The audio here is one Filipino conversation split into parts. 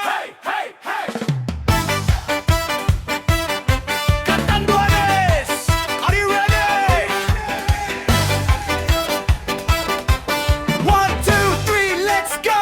Hey, hey, hey! Catanduanes, are you ready? 1, 2, 3, let's go!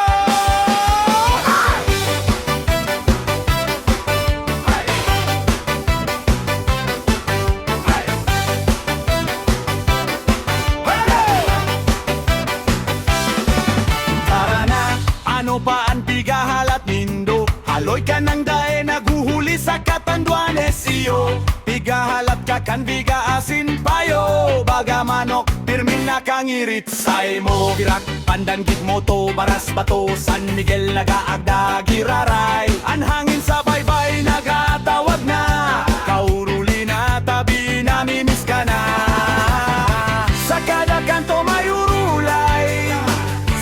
Tara na, ano pa ang pigahalat nindo? Haloy ka ng dae, naguhuli sa Catanduanes iyo. Pigahalat ka kan biga asin payo. Baga manok, pirmin na kangirit say mo. Girak, pandangkit mo to, baras bato, San Miguel nagaagda giraray. Ang hangin sa baybay nagatawag na. Kauruli na tabi, namimiss ka na. Sa kada kanto may urulay,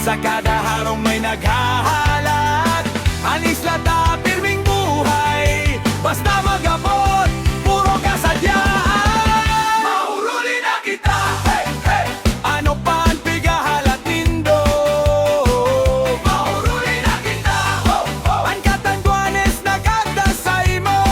sa kada harong may naghahalat. Ang isla ta pirming buhay, basta magabot, puro kasadyaan. Mauruli na kita, hey, hey. Ano pa ang pigahalat nindo? Mauruli na kita, oh, oh. Ang Catanduanes nagagdasay mo.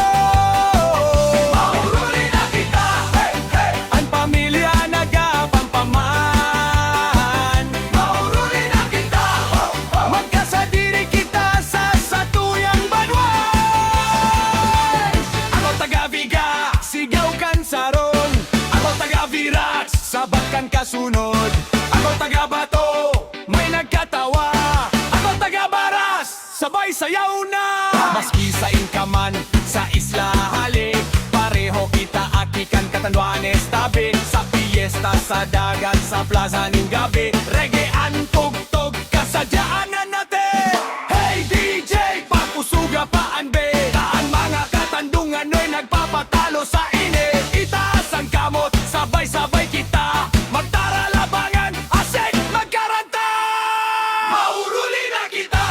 Mauruli na kita, hey, hey. Ang pamilya nagapampaman. Mauruli na kita, oh, oh. Magkasadiri kita sa satuyang banwan. Ako taga-Viga, sigaw kan saron. Ako taga-Virax, sabat kan kasunod. Ako taga-Bato, may nagkatawa. Ako taga-Baras, sabay sayaw na. Maski sa inkaman, sa isla halik, pareho kita akikan Catanduanes tabi. Sa fiesta, sa dagat, sa plaza ning gabi, reggae ang tugtog, kasadyaanan natin. Hey DJ, papusuga paan be, taan mga katandungan ay nagpapatalo sa init. Itaas ang kamot, sabay-sabay kita, magtara labangan, asik magkaranta. Mauruli na kita,